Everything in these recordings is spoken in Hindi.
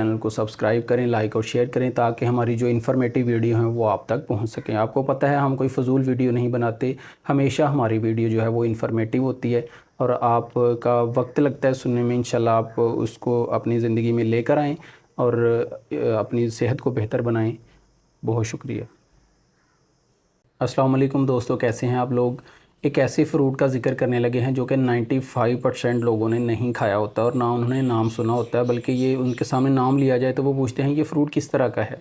चैनल को सब्सक्राइब करें, लाइक और शेयर करें ताकि हमारी जो इन्फॉर्मेटिव वीडियो हैं वो आप तक पहुंच सकें। आपको पता है हम कोई फ़जूल वीडियो नहीं बनाते, हमेशा हमारी वीडियो जो है वो इन्फॉर्मेटिव होती है और आपका वक्त लगता है सुनने में। इंशाल्लाह आप उसको अपनी ज़िंदगी में लेकर आएँ और अपनी सेहत को बेहतर बनाएँ। बहुत शुक्रिया। अस्सलाम वालेकुम दोस्तों, कैसे हैं आप लोग। एक ऐसे फ्रूट का जिक्र करने लगे हैं जो कि 95% लोगों ने नहीं खाया होता और ना उन्होंने नाम सुना होता है, बल्कि ये उनके सामने नाम लिया जाए तो वो पूछते हैं ये फ्रूट किस तरह का है।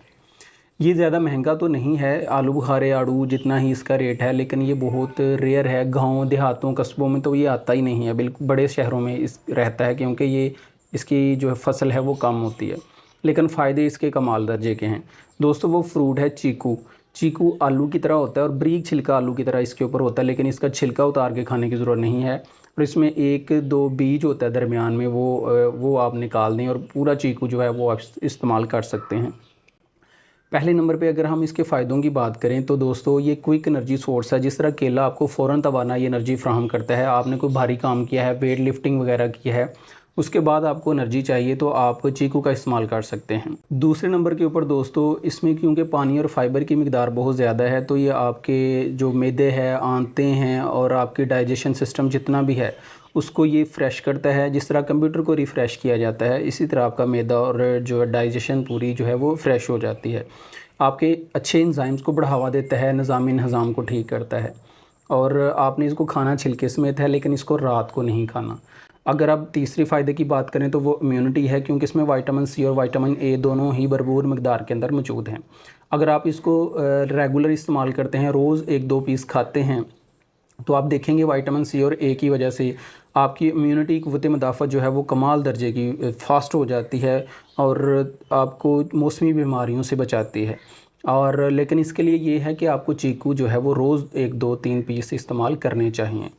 ये ज़्यादा महंगा तो नहीं है, आलू बुखारे आड़ू जितना ही इसका रेट है, लेकिन ये बहुत रेयर है। गाँव देहातों कस्बों में तो ये आता ही नहीं है, बिल्कुल बड़े शहरों में इस रहता है क्योंकि ये इसकी जो फसल है वो कम होती है, लेकिन फ़ायदे इसके कमाल दर्जे के हैं। दोस्तों वो फ्रूट है चीकू। चीकू आलू की तरह होता है और बारीक छिलका आलू की तरह इसके ऊपर होता है, लेकिन इसका छिलका उतार के खाने की ज़रूरत नहीं है। और इसमें एक दो बीज होता है दरमियान में, वो आप निकाल दें और पूरा चीकू जो है वो आप इस्तेमाल कर सकते हैं। पहले नंबर पे अगर हम इसके फ़ायदों की बात करें तो दोस्तों ये क्विक एनर्जी सोर्स है। जिस तरह केला आपको फ़ौरन तवानाई एनर्जी फ्राहम करता है, आपने कोई भारी काम किया है, वेट लिफ्टिंग वगैरह की है, उसके बाद आपको एनर्जी चाहिए तो आप चीकू का इस्तेमाल कर सकते हैं। दूसरे नंबर के ऊपर दोस्तों इसमें क्योंकि पानी और फाइबर की मिकदार बहुत ज़्यादा है तो ये आपके जो मैदे हैं, आंतें हैं और आपके डाइजेशन सिस्टम जितना भी है उसको ये फ़्रेश करता है। जिस तरह कंप्यूटर को रिफ़्रेश किया जाता है इसी तरह आपका मैदा और जो डाइजेशन पूरी जो है वो फ़्रेश हो जाती है। आपके अच्छे एंजाइम्स को बढ़ावा देता है, निज़ामी निज़ाम को ठीक करता है। और आपने इसको खाना छिलके समेत है, लेकिन इसको रात को नहीं खाना। अगर आप तीसरे फ़ायदे की बात करें तो वो इम्यूनिटी है, क्योंकि इसमें विटामिन सी और विटामिन ए दोनों ही भरपूर मकदार के अंदर मौजूद हैं। अगर आप इसको रेगुलर इस्तेमाल करते हैं, रोज़ 1-2 पीस खाते हैं, तो आप देखेंगे विटामिन सी और ए की वजह से आपकी इम्यूनिटी क़ुव्वत मुदाफ़त जो है वो कमाल दर्जे की फ़ास्ट हो जाती है और आपको मौसमी बीमारियों से बचाती है। और लेकिन इसके लिए ये है कि आपको चीकू जो है वो रोज़ 1-2-3 पीस इस्तेमाल करने चाहिए।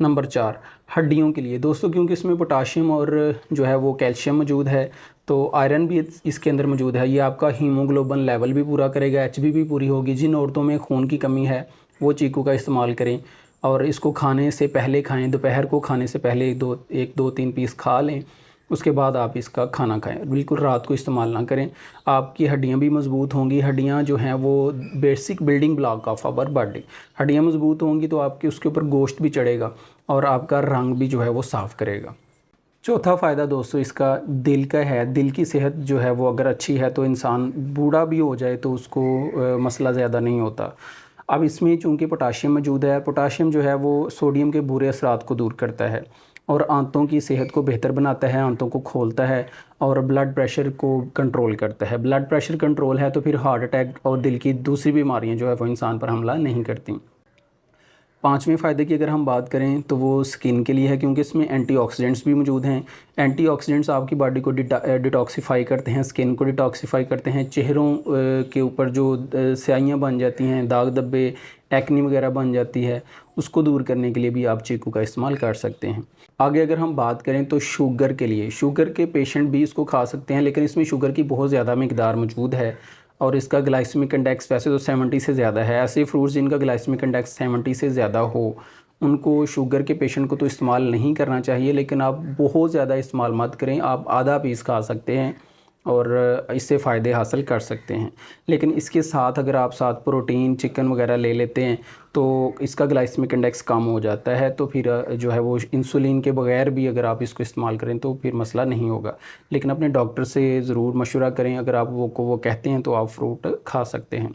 नंबर 4 हड्डियों के लिए दोस्तों, क्योंकि इसमें पोटाशियम और जो है वो कैल्शियम मौजूद है, तो आयरन भी इसके अंदर मौजूद है। ये आपका हीमोग्लोबिन लेवल भी पूरा करेगा, एचबी भी पूरी होगी। जिन औरतों में खून की कमी है वो चीकू का इस्तेमाल करें और इसको खाने से पहले खाएं। दोपहर को खाने से पहले 1-2-3 पीस खा लें, उसके बाद आप इसका खाना खाएं। बिल्कुल रात को इस्तेमाल ना करें, आपकी हड्डियां भी मज़बूत होंगी। हड्डियां जो हैं वो basic building block of our body. हड्डियां मज़बूत होंगी तो आपके उसके ऊपर गोश्त भी चढ़ेगा और आपका रंग भी जो है वो साफ़ करेगा। चौथा फ़ायदा दोस्तों इसका दिल का है। दिल की सेहत जो है वो अगर अच्छी है तो इंसान बूढ़ा भी हो जाए तो उसको मसला ज़्यादा नहीं होता। अब इसमें चूँकि पोटाशियम मौजूद है, पोटाशियम जो है वो सोडियम के बुरे असरात को दूर करता है और आंतों की सेहत को बेहतर बनाता है, आंतों को खोलता है और ब्लड प्रेशर को कंट्रोल करता है। ब्लड प्रेशर कंट्रोल है तो फिर हार्ट अटैक और दिल की दूसरी बीमारियां जो है वो इंसान पर हमला नहीं करती। पाँचवें फ़ायदे की अगर हम बात करें तो वो स्किन के लिए है, क्योंकि इसमें एंटीऑक्सीडेंट्स भी मौजूद हैं। एंटीऑक्सीडेंट्स आपकी बॉडी को डिटॉक्सिफ़ाई करते हैं, स्किन को डिटॉक्सिफ़ाई करते हैं। चेहरों के ऊपर जो स्याहियाँ बन जाती हैं, दाग धब्बे, एक्नी वगैरह बन जाती है, उसको दूर करने के लिए भी आप चीकू का इस्तेमाल कर सकते हैं। आगे अगर हम बात करें तो शुगर के लिए, शुगर के पेशेंट भी इसको खा सकते हैं, लेकिन इसमें शुगर की बहुत ज़्यादा मिकदार मौजूद है और इसका ग्लाइसेमिक इंडेक्स वैसे तो 70 से ज़्यादा है। ऐसे फ्रूट्स जिनका ग्लाइसेमिक इंडेक्स 70 से ज़्यादा हो उनको, शुगर के पेशेंट को तो इस्तेमाल नहीं करना चाहिए, लेकिन आप बहुत ज़्यादा इस्तेमाल मत करें। आप आधा पीस खा सकते हैं और इससे फ़ायदे हासिल कर सकते हैं। लेकिन इसके साथ अगर आप साथ प्रोटीन चिकन वगैरह ले लेते हैं तो इसका ग्लाइसेमिक इंडेक्स कम हो जाता है, तो फिर जो है वो इंसुलिन के बगैर भी अगर आप इसको इस्तेमाल करें तो फिर मसला नहीं होगा। लेकिन अपने डॉक्टर से ज़रूर मशवरा करें, अगर आप वो कहते हैं तो आप फ्रूट खा सकते हैं।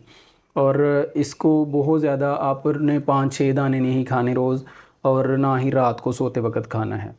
और इसको बहुत ज़्यादा आपने 5-6 दाने नहीं खाने रोज़ और ना ही रात को सोते वक्त खाना है।